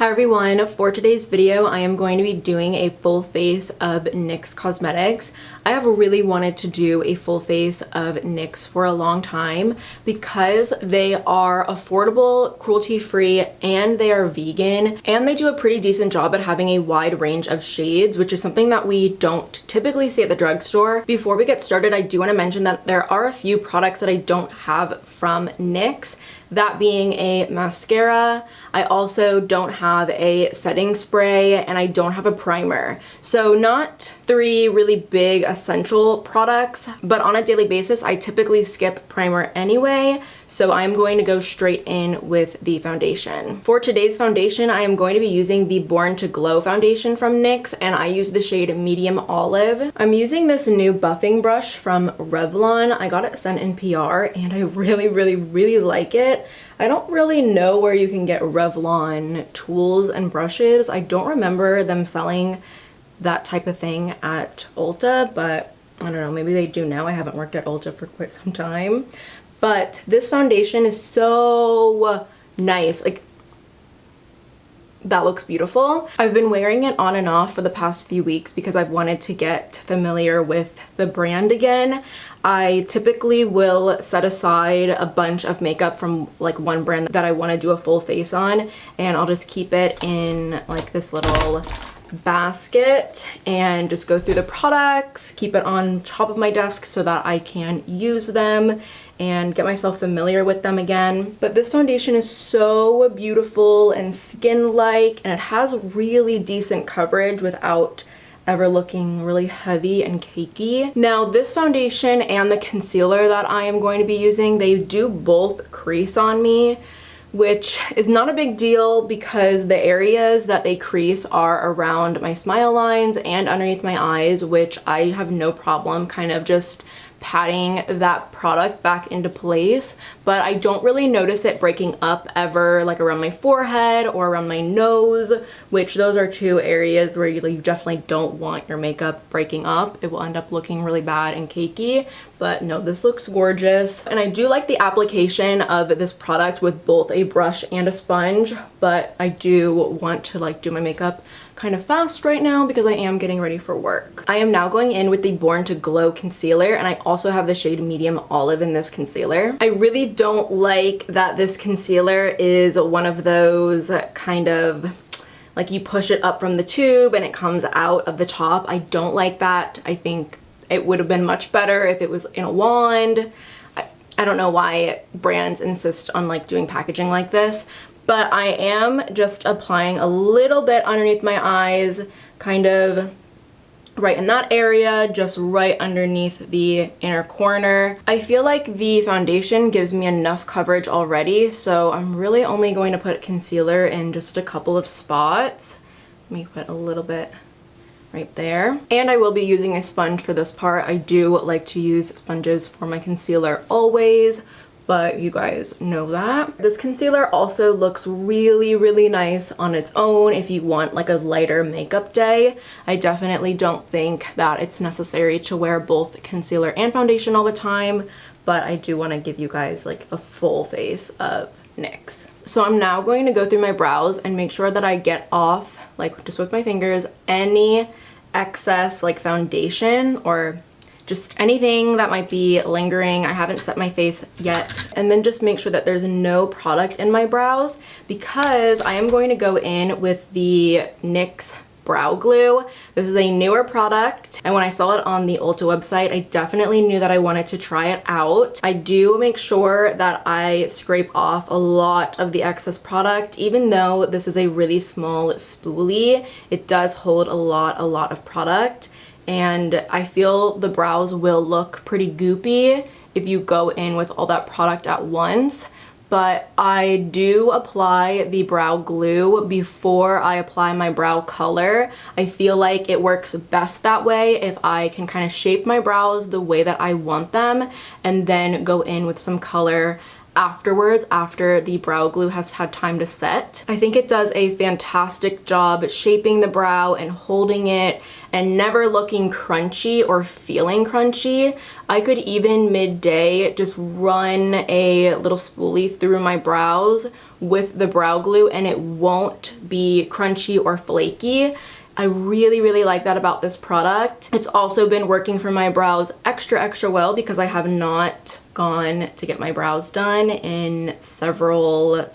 Hi everyone, for today's video I am going to be doing a full face of NYX Cosmetics. I have really wanted to do a full face of NYX for a long time because they are affordable, cruelty-free, and they are vegan, and they do a pretty decent job at having a wide range of shades, which is something that we don't typically see at the drugstore. Before we get started, I do want to mention that there are a few products that I don't have from NYX. That being a mascara, I also don't have a setting spray, and I don't have a primer. So not three really big essential products, but on a daily basis, I typically skip primer anyway, so I'm going to go straight in with the foundation. For today's foundation, I am going to be using the Born to Glow foundation from NYX, and I use the shade Medium Olive. I'm using this new buffing brush from Revlon. I got it sent in PR, and I really like it. I don't really know where you can get Revlon tools and brushes. I don't remember them selling that type of thing at Ulta, but I don't know, maybe they do now. I haven't worked at Ulta for quite some time. But this foundation is so nice. Like, that looks beautiful. I've been wearing it on and off for the past few weeks because I've wanted to get familiar with the brand again. I typically will set aside a bunch of makeup from like one brand that I want to do a full face on, and I'll just keep it in like this little basket and just go through the products, keep it on top of my desk so that I can use them and get myself familiar with them again. But this foundation is so beautiful and skin-like, and it has really decent coverage without ever looking really heavy and cakey. Now this foundation and the concealer that I am going to be using, they do both crease on me, which is not a big deal because the areas that they crease are around my smile lines and underneath my eyes, which I have no problem kind of just patting that product back into place, but I don't really notice it breaking up ever, like around my forehead or around my nose, which those are two areas where you definitely don't want your makeup breaking up. It will end up looking really bad and cakey. But no, this looks gorgeous. And I do like the application of this product with both a brush and a sponge, but I do want to like do my makeup kind of fast right now because I am getting ready for work. I am now going in with the Born to Glow concealer, and I also have the shade Medium Olive in this concealer. I really don't like that this concealer is one of those kind of like you push it up from the tube and it comes out of the top. I don't like that. I think it would have been much better if it was in a wand. I don't know why brands insist on like doing packaging like this, but I am just applying a little bit underneath my eyes, kind of right in that area, just right underneath the inner corner. I feel like the foundation gives me enough coverage already, so I'm really only going to put concealer in just a couple of spots. Let me put a little bit right there. And I will be using a sponge for this part. I do like to use sponges for my concealer always, but you guys know that. This concealer also looks really nice on its own if you want like a lighter makeup day. I definitely don't think that it's necessary to wear both concealer and foundation all the time, but I do want to give you guys like a full face of NYX. So I'm now going to go through my brows and make sure that I get off, like just with my fingers, any excess like foundation or just anything that might be lingering. I haven't set my face yet. And then just make sure that there's no product in my brows because I am going to go in with the Nyx Brow Glue. This is a newer product, and when I saw it on the Ulta website, I definitely knew that I wanted to try it out. I do make sure that I scrape off a lot of the excess product. Even though this is a really small spoolie, it does hold a lot of product, and I feel the brows will look pretty goopy if you go in with all that product at once. But I do apply the brow glue before I apply my brow color. I feel like it works best that way if I can kind of shape my brows the way that I want them and then go in with some color afterwards, after the brow glue has had time to set. I think it does a fantastic job shaping the brow and holding it and never looking crunchy or feeling crunchy. I could even midday just run a little spoolie through my brows with the brow glue and it won't be crunchy or flaky. I really, really like that about this product. It's also been working for my brows extra well because I have not gone to get my brows done in several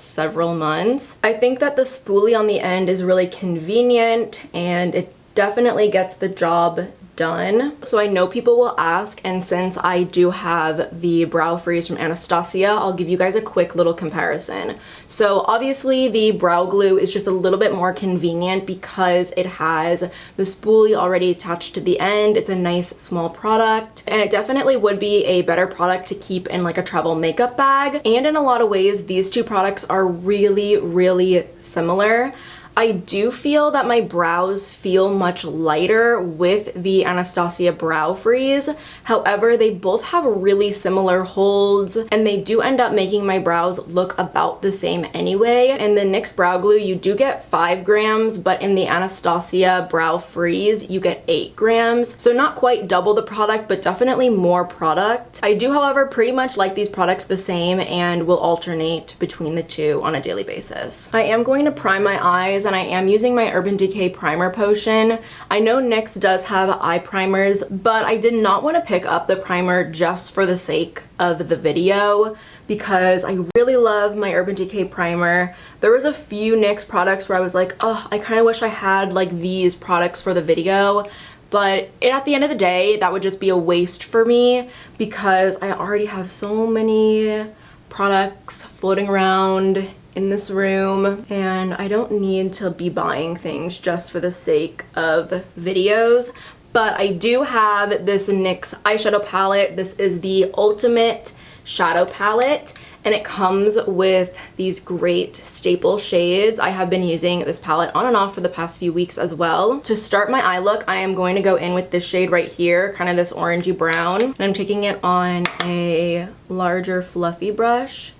months. I think that the spoolie on the end is really convenient and it definitely gets the job done. So I know people will ask, and since I do have the brow freeze from Anastasia, I'll give you guys a quick little comparison. So obviously the brow glue is just a little bit more convenient because it has the spoolie already attached to the end. It's a nice small product, and it definitely would be a better product to keep in like a travel makeup bag. And in a lot of ways, these two products are really similar. I do feel that my brows feel much lighter with the Anastasia Brow Freeze. However, they both have really similar holds and they do end up making my brows look about the same anyway. In the NYX Brow Glue, you do get 5 grams, but in the Anastasia Brow Freeze, you get 8 grams. So not quite double the product, but definitely more product. I do, however, pretty much like these products the same and will alternate between the two on a daily basis. I am going to prime my eyes and I am using my Urban Decay primer potion. I know NYX does have eye primers, but I did not want to pick up the primer just for the sake of the video because I really love my Urban Decay primer. There was a few NYX products where I was like, oh, I kind of wish I had like these products for the video, but at the end of the day, that would just be a waste for me because I already have so many products floating around in this room and I don't need to be buying things just for the sake of videos. But I do have this NYX eyeshadow palette. This is the Ultimate Shadow Palette and it comes with these great staple shades. I have been using this palette on and off for the past few weeks as well. To start my eye look, I am going to go in with this shade right here, kind of this orangey brown, and I'm taking it on a larger fluffy brush.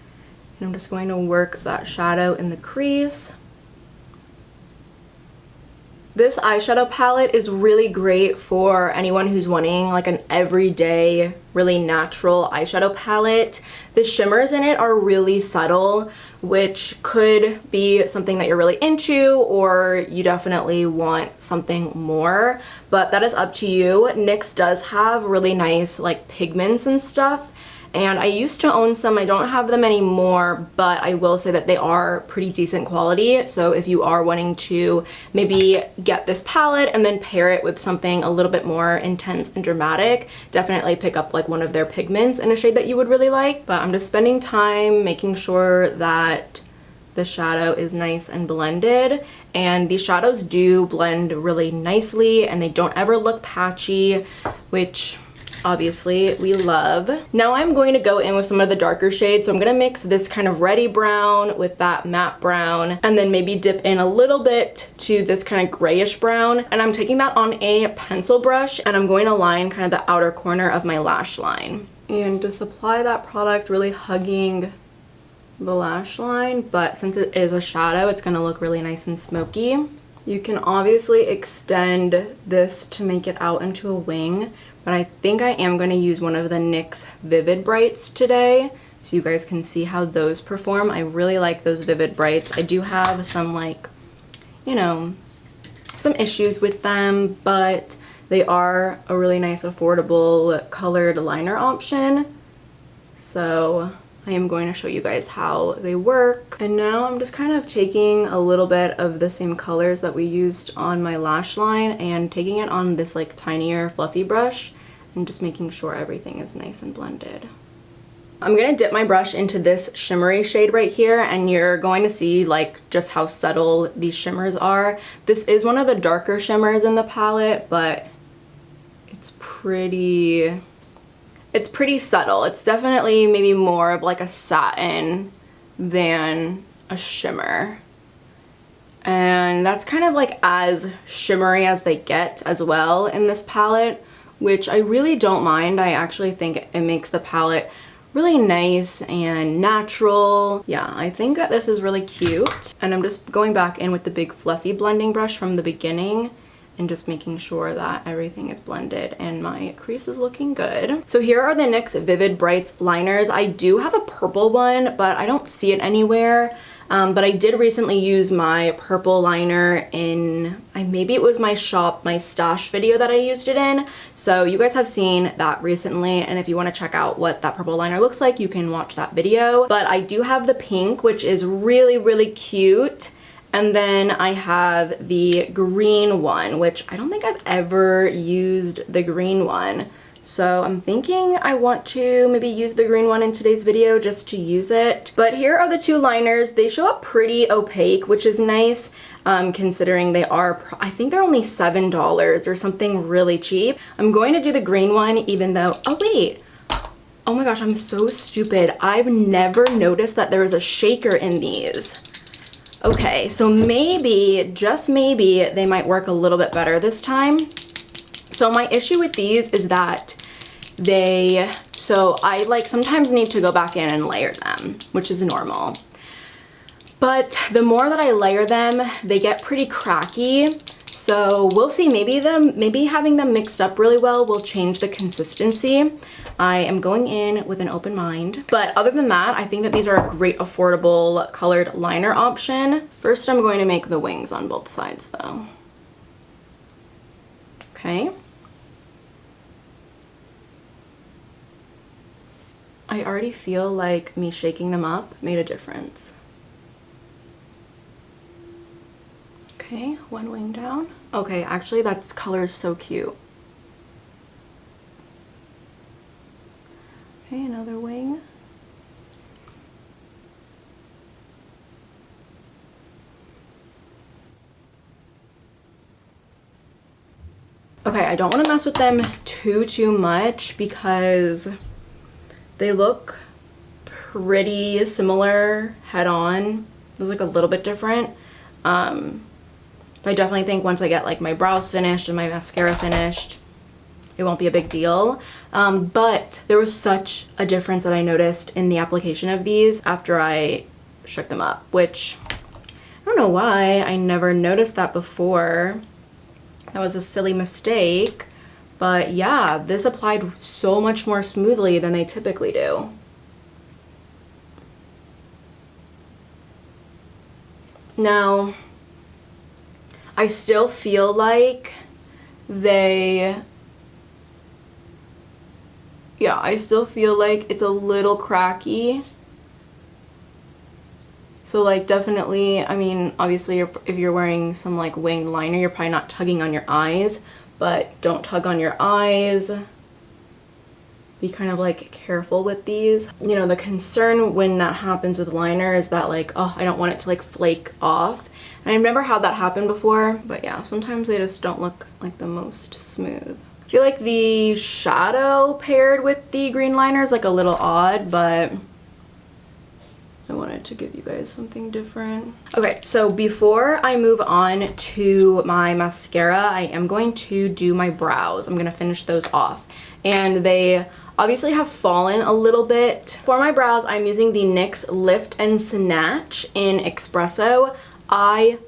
And I'm just going to work that shadow in the crease. This eyeshadow palette is really great for anyone who's wanting like an everyday, really natural eyeshadow palette. The shimmers in it are really subtle, which could be something that you're really into, or you definitely want something more, but that is up to you. NYX does have really nice like pigments and stuff. And I used to own some, I don't have them anymore, but I will say that they are pretty decent quality. So if you are wanting to maybe get this palette and then pair it with something a little bit more intense and dramatic, definitely pick up like one of their pigments in a shade that you would really like. But I'm just spending time making sure that the shadow is nice and blended, and these shadows do blend really nicely and they don't ever look patchy, which obviously we love. Now I'm going to go in with some of the darker shades. So I'm going to mix this kind of reddy brown with that matte brown and then maybe dip in a little bit to this kind of grayish brown. And I'm taking that on a pencil brush and I'm going to line kind of the outer corner of my lash line. And just apply that product really hugging the lash line, but since it is a shadow, it's going to look really nice and smoky. You can obviously extend this to make it out into a wing, but I think I am going to use one of the NYX Vivid Brights today so you guys can see how those perform. I really like those Vivid Brights. I do have some like, you know, some issues with them, but they are a really nice affordable colored liner option. So I am going to show you guys how they work. And now I'm just kind of taking a little bit of the same colors that we used on my lash line and taking it on this like tinier fluffy brush and just making sure everything is nice and blended. I'm going to dip my brush into this shimmery shade right here and you're going to see like just how subtle these shimmers are. This is one of the darker shimmers in the palette, but it's pretty subtle. It's definitely maybe more of like a satin than a shimmer. And that's kind of like as shimmery as they get as well in this palette, which I really don't mind. I actually think it makes the palette really nice and natural. Yeah, I think that this is really cute. And I'm just going back in with the big fluffy blending brush from the beginning and just making sure that everything is blended and my crease is looking good. So here are the NYX Vivid Brights liners. I do have a purple one, but I don't see it anywhere. But I did recently use my purple liner in, maybe it was my stash video that I used it in. So you guys have seen that recently, and if you want to check out what that purple liner looks like, you can watch that video. But I do have the pink, which is really, really cute. And then I have the green one, which I don't think I've ever used the green one. So I'm thinking I want to maybe use the green one in today's video just to use it. But here are the two liners. They show up pretty opaque, which is nice considering they are, I think they're only $7 or something really cheap. I'm going to do the green one even though, oh wait. Oh my gosh, I'm so stupid. I've never noticed that there is a shaker in these. Okay, so maybe, just maybe, they might work a little bit better this time. So my issue with these is that I like sometimes need to go back in and layer them, which is normal. But the more that I layer them, they get pretty cracky. So we'll see, maybe having them mixed up really well will change the consistency. I am going in with an open mind. But other than that, I think that these are a great affordable colored liner option. First, I'm going to make the wings on both sides though. Okay. I already feel like me shaking them up made a difference. Okay, one wing down. Okay, actually that color is so cute. Okay, another wing. Okay, I don't want to mess with them too much because they look pretty similar head on. They look a little bit different. But I definitely think once I get like my brows finished and my mascara finished, it won't be a big deal. But there was such a difference that I noticed in the application of these after I shook them up, which I don't know why I never noticed that before. That was a silly mistake. But yeah, this applied so much more smoothly than they typically do. Now, I still feel like I still feel like it's a little cracky. So like definitely, I mean, obviously if you're wearing some like winged liner, you're probably not tugging on your eyes, but don't tug on your eyes. Be kind of like careful with these. You know, the concern when that happens with liner is that like, oh, I don't want it to like flake off. And I've never had that happen before, but yeah, sometimes they just don't look like the most smooth. I feel like the shadow paired with the green liner is like a little odd, but I wanted to give you guys something different. Okay, so before I move on to my mascara, I am going to do my brows. I'm gonna finish those off. And they obviously have fallen a little bit. For my brows, I'm using the NYX Lift and Snatch in Espresso. I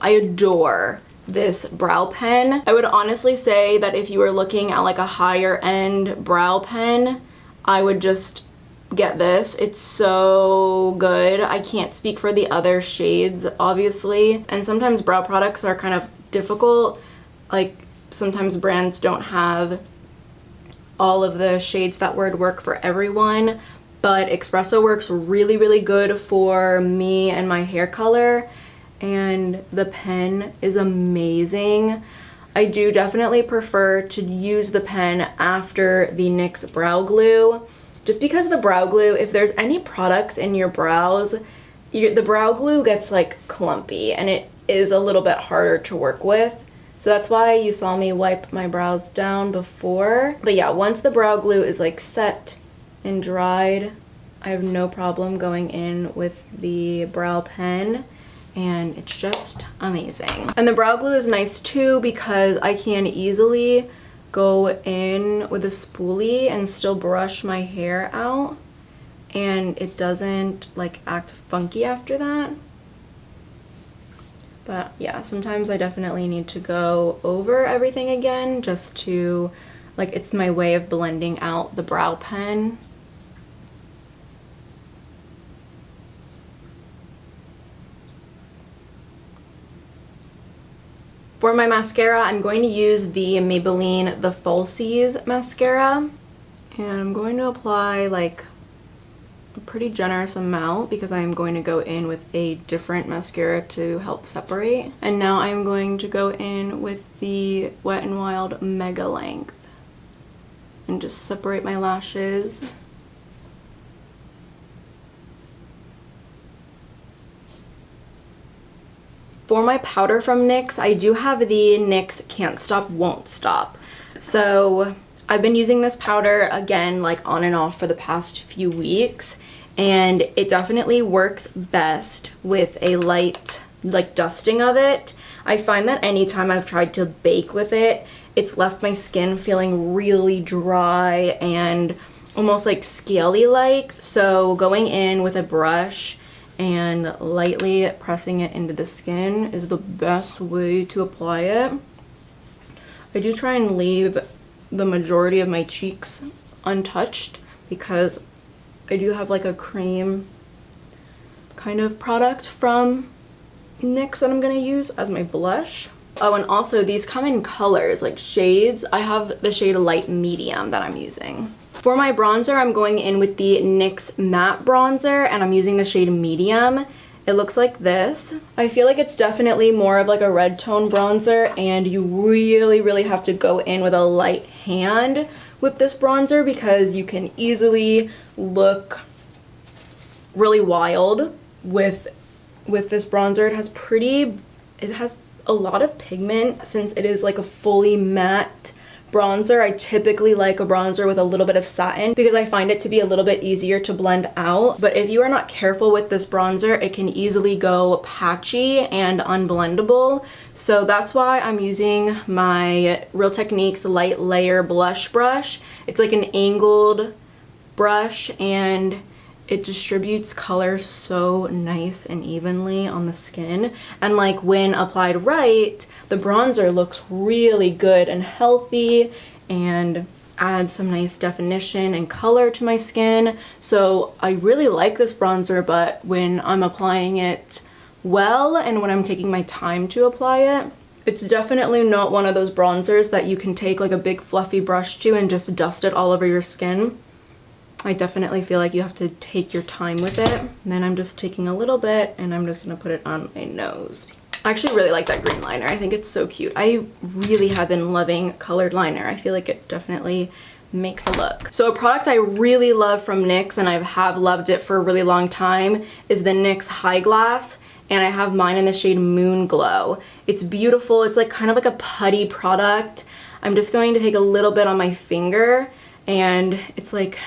adore this brow pen. I would honestly say that if you were looking at like a higher end brow pen, I would just get this. It's so good. I can't speak for the other shades, obviously. And sometimes brow products are kind of difficult. Like sometimes brands don't have all of the shades that would work for everyone. But Espresso works really, really good for me and my hair color. And the pen is amazing. I do definitely prefer to use the pen after the NYX Brow Glue. Just because the brow glue, if there's any products in your brows, the brow glue gets like clumpy and it is a little bit harder to work with. So that's why you saw me wipe my brows down before. But yeah, once the brow glue is like set and dried, I have no problem going in with the brow pen and it's just amazing. And the brow glue is nice too because I can easily go in with a spoolie and still brush my hair out and it doesn't like act funky after that. But yeah, sometimes I definitely need to go over everything again just to, like, it's my way of blending out the brow pen. For my mascara, I'm going to use the Maybelline The Falsies mascara. And I'm going to apply like a pretty generous amount because I'm going to go in with a different mascara to help separate. And now I'm going to go in with the Wet n Wild Mega Length and just separate my lashes. For my powder from NYX, I do have the NYX Can't Stop Won't Stop. So I've been using this powder again like on and off for the past few weeks, and it definitely works best with a light like dusting of it. I find that anytime I've tried to bake with it, it's left my skin feeling really dry and almost like scaly like. So going in with a brush and lightly pressing it into the skin is the best way to apply it. I do try and leave the majority of my cheeks untouched because I do have like a cream kind of product from NYX that I'm gonna use as my blush. Oh, and also these come in colors, like shades. I have the shade Light Medium that I'm using. For my bronzer, I'm going in with the NYX Matte Bronzer, and I'm using the shade Medium. It looks like this. I feel like it's definitely more of like a red tone bronzer, and you really have to go in with a light hand with this bronzer because you can easily look really wild with this bronzer. It has a lot of pigment since it is like a fully matte bronzer. I typically like a bronzer with a little bit of satin because I find it to be a little bit easier to blend out. But if you are not careful with this bronzer, it can easily go patchy and unblendable. So that's why I'm using my Real Techniques Light Layer Blush Brush. It's like an angled brush and it distributes color so nice and evenly on the skin. And like when applied right, the bronzer looks really good and healthy and adds some nice definition and color to my skin. So I really like this bronzer, but when I'm applying it well and when I'm taking my time to apply it, it's definitely not one of those bronzers that you can take like a big fluffy brush to and just dust it all over your skin. I definitely feel like you have to take your time with it. And then I'm just taking a little bit and I'm just gonna put it on my nose. I actually really like that green liner. I think it's so cute. I really have been loving colored liner. I feel like it definitely makes a look. So a product I really love from NYX, and I have loved it for a really long time, is the NYX High Gloss. And I have mine in the shade Moon Glow. It's beautiful. It's like kind of like a putty product. I'm just going to take a little bit on my finger, and it's like,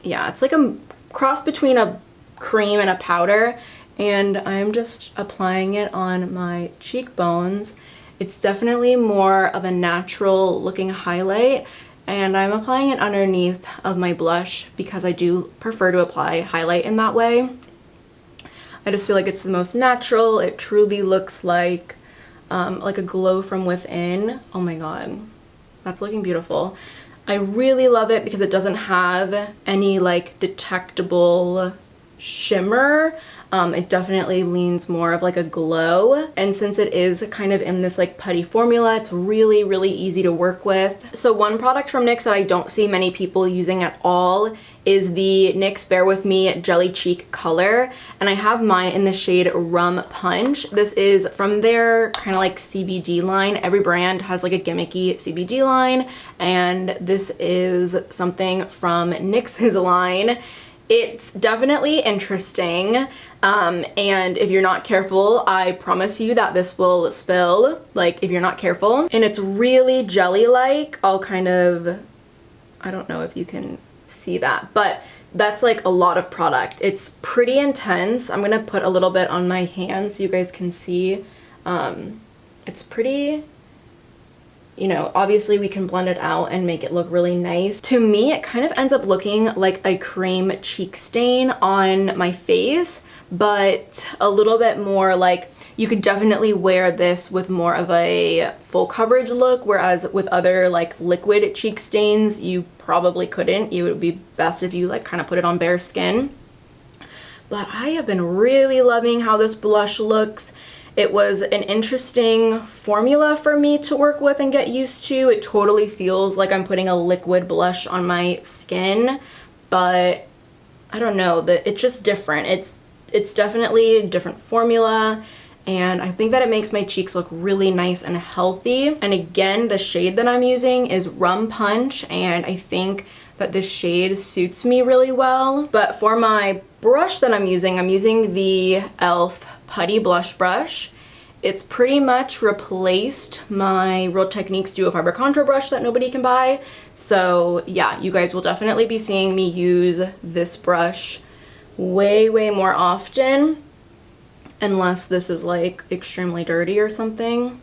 yeah, it's like a cross between a cream and a powder, and I'm just applying it on my cheekbones. It's definitely more of a natural looking highlight, and I'm applying it underneath of my blush because I do prefer to apply highlight in that way. I just feel like it's the most natural. It truly looks like a glow from within. Oh my god, that's looking beautiful. I really love it because it doesn't have any like detectable shimmer. It definitely leans more of like a glow, and since it is kind of in this like putty formula, it's really easy to work with. So one product from NYX that I don't see many people using at all is the NYX Bear With Me Jelly Cheek Color, and I have mine in the shade Rum Punch. This is from their kind of like CBD line. Every brand has like a gimmicky CBD line, and this is something from NYX's line. It's definitely interesting, and if you're not careful, I promise you that this will spill, like if you're not careful. And it's really jelly-like. I'll kind of, I don't know if you can see that, but that's like a lot of product. It's pretty intense. I'm gonna put a little bit on my hand so you guys can see. It's pretty, you know, obviously we can blend it out and make it look really nice. To me, it kind of ends up looking like a cream cheek stain on my face, but a little bit more like, you could definitely wear this with more of a full coverage look, whereas with other like liquid cheek stains, you probably couldn't. It would be best if you like kind of put it on bare skin. But I have been really loving how this blush looks. It was an interesting formula for me to work with and get used to. It totally feels like I'm putting a liquid blush on my skin, but I don't know, it's just different. It's definitely a different formula, and I think that it makes my cheeks look really nice and healthy. And again, the shade that I'm using is Rum Punch, and I think that this shade suits me really well. But for my brush that I'm using the e.l.f. Putty Blush Brush. It's pretty much replaced my Real Techniques Duo Fiber Contour Brush that nobody can buy. So yeah, you guys will definitely be seeing me use this brush way more often, unless this is like extremely dirty or something.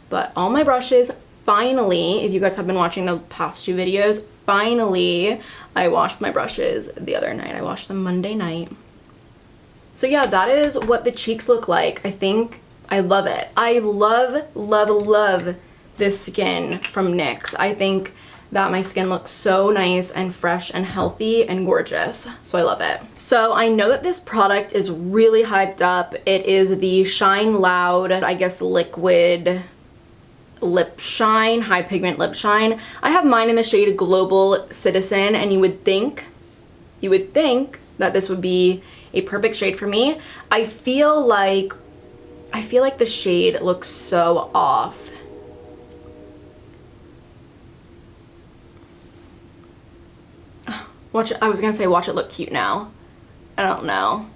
But all my brushes, finally, if you guys have been watching the past 2 videos, finally I washed my brushes the other night. I washed them Monday night. So yeah, that is what the cheeks look like. I think I love it. I love this skin from NYX. I think that my skin looks so nice and fresh and healthy and gorgeous. So I love it. So I know that this product is really hyped up. It is the Shine Loud, I guess, liquid lip shine, high pigment lip shine. I have mine in the shade Global Citizen, and you would think that this would be a perfect shade for me. I feel like the shade looks so off. Watch it, I was gonna say watch it look cute now. I don't know.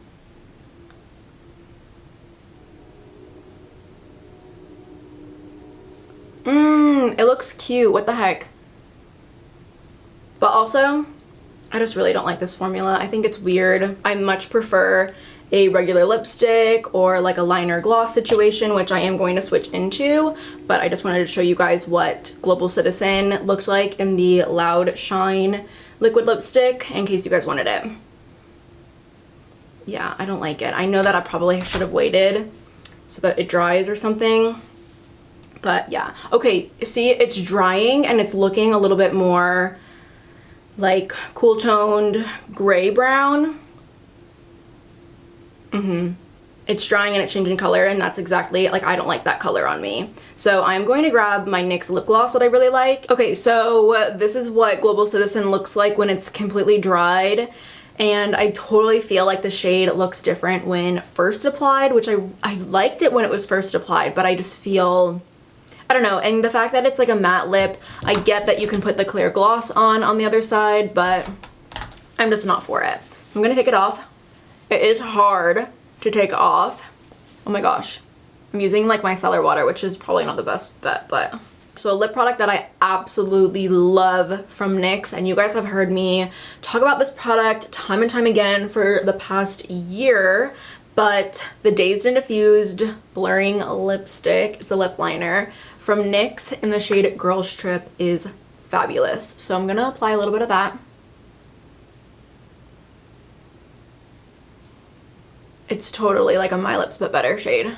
It looks cute, what the heck. But also, I just really don't like this formula. I think it's weird. I much prefer a regular lipstick or like a liner gloss situation, which I am going to switch into, but I just wanted to show you guys what Global Citizen looks like in the Loud Shine liquid lipstick in case you guys wanted it. Yeah, I don't like it. I know that I probably should have waited so that it dries or something, but yeah. Okay, see, it's drying and it's looking a little bit more like cool toned gray brown. It's drying and it's changing color, and that's exactly, like, I don't like that color on me. So I'm going to grab my NYX lip gloss that I really like. Okay, so this is what Global Citizen looks like when it's completely dried, and I totally feel like the shade looks different when first applied, which I liked it when it was first applied, but I just feel, I don't know. And the fact that it's like a matte lip, I get that you can put the clear gloss on the other side, but I'm just not for it. I'm gonna take it off. It is hard to take off. Oh my gosh. I'm using like micellar water, which is probably not the best bet, but. So a lip product that I absolutely love from NYX, and you guys have heard me talk about this product time and time again for the past year, but the Dazed and Diffused Blurring Lipstick, it's a lip liner from NYX in the shade Girls Trip, is fabulous. So I'm gonna apply a little bit of that. It's totally like a My Lips But Better shade.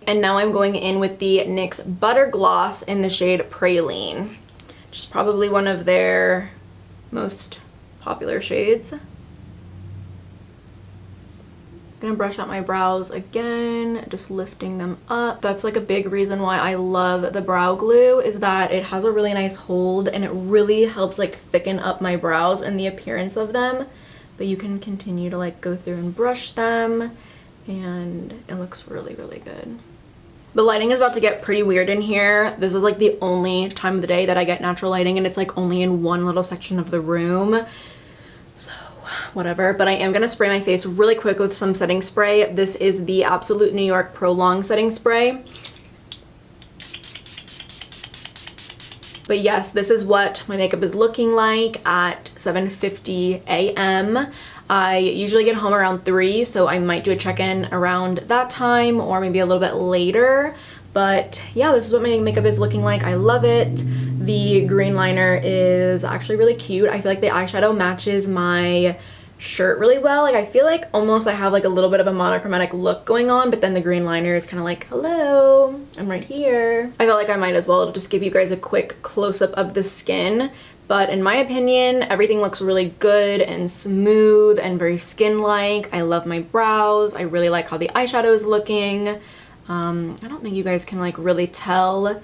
And now I'm going in with the NYX Butter Gloss in the shade Praline, which is probably one of their most popular shades. I'm gonna brush out my brows again, just lifting them up. That's like a big reason why I love the brow glue, is that it has a really nice hold and it really helps like thicken up my brows and the appearance of them. But you can continue to like go through and brush them, and it looks really good. The lighting is about to get pretty weird in here. This is like the only time of the day that I get natural lighting, and it's like only in one little section of the room. So whatever, but I am gonna spray my face really quick with some setting spray. This is the Absolute New York Pro Long setting spray. But yes, this is what my makeup is looking like at 7:50 a.m. I usually get home around 3, so I might do a check-in around that time or maybe a little bit later. But yeah, this is what my makeup is looking like. I love it. The green liner is actually really cute. I feel like the eyeshadow matches my shirt really well. Like, I feel like almost I have like a little bit of a monochromatic look going on, but then the green liner is kind of like, hello, I'm right here. I felt like I might as well just give you guys a quick close-up of the skin But in my opinion, everything looks really good and smooth and very skin-like. I love my brows. I really like how the eyeshadow is looking. I don't think you guys can like really tell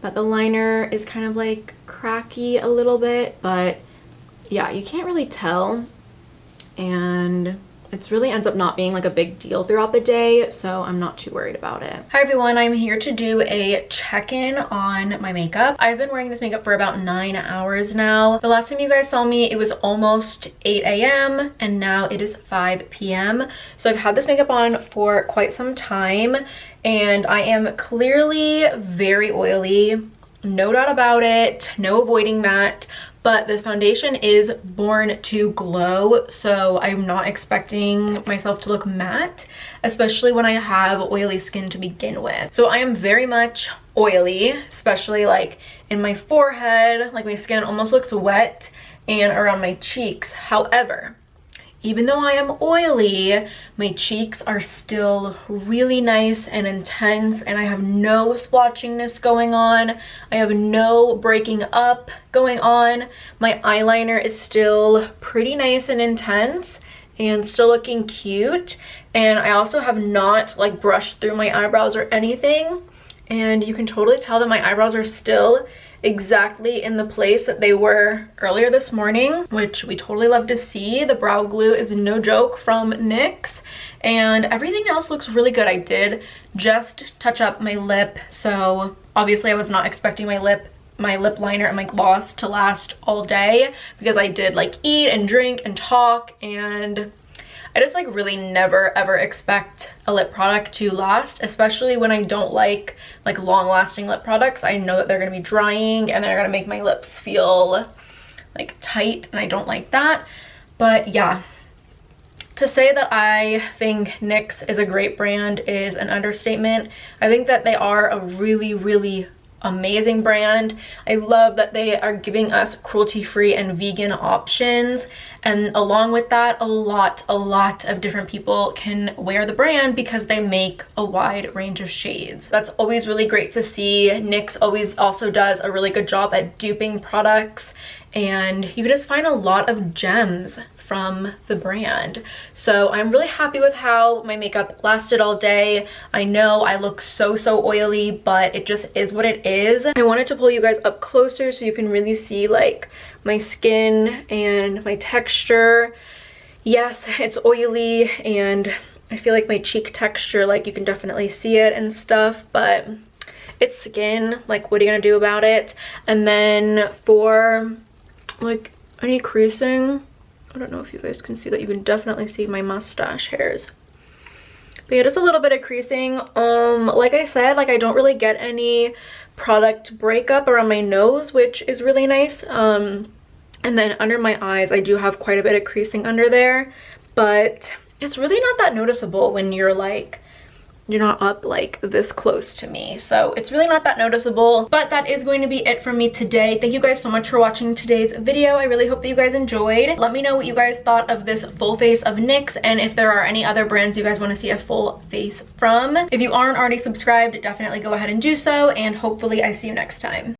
that the liner is kind of like cracky a little bit, but yeah, you can't really tell. And it really ends up not being like a big deal throughout the day, so I'm not too worried about it. Hi everyone, I'm here to do a check-in on my makeup. I've been wearing this makeup for about 9 hours now. The last time you guys saw me, it was almost 8 a.m. and now it is 5 p.m. So I've had this makeup on for quite some time and I am clearly very oily. No doubt about it, no avoiding that. But the foundation is born to glow, so I'm not expecting myself to look matte, especially when I have oily skin to begin with. So I am very much oily, especially like in my forehead, like my skin almost looks wet, and around my cheeks. However, even though I am oily, my cheeks are still really nice and intense, and I have no splotchiness going on. I have no breaking up going on. My eyeliner is still pretty nice and intense and still looking cute. And I also have not like brushed through my eyebrows or anything. And you can totally tell that my eyebrows are still exactly in the place that they were earlier this morning, which we totally love to see. The brow glue is no joke from Nyx, and everything else looks really good. I did just touch up my lip, so obviously I was not expecting my lip liner and my gloss to last all day because I did like eat and drink and talk, and I just like really never ever expect a lip product to last, especially when I don't like long lasting lip products. I know that they're gonna be drying and they're gonna make my lips feel like tight, and I don't like that. But yeah, to say that I think Nyx is a great brand is an understatement. I think that they are a really amazing brand. I love that they are giving us cruelty-free and vegan options, and along with that, a lot of different people can wear the brand because they make a wide range of shades. That's always really great to see. Nyx always also does a really good job at duping products, and you can just find a lot of gems from the brand. So I'm really happy with how my makeup lasted all day. I know I look so oily, but it just is what it is. I wanted to pull you guys up closer so you can really see like my skin and my texture. Yes, it's oily, and I feel like my cheek texture, like you can definitely see it and stuff, but it's skin. Like, what are you gonna do about it? And then for like any creasing, I don't know if you guys can see that. You can definitely see my mustache hairs. But yeah, just a little bit of creasing. Like I said, like I don't really get any product breakup around my nose, which is really nice. And then under my eyes, I do have quite a bit of creasing under there, but it's really not that noticeable when you're not up like this close to me. So it's really not that noticeable. But that is going to be it from me today. Thank you guys so much for watching today's video. I really hope that you guys enjoyed. Let me know what you guys thought of this full face of Nyx, and if there are any other brands you guys want to see a full face from. If you aren't already subscribed, definitely go ahead and do so, and hopefully I see you next time.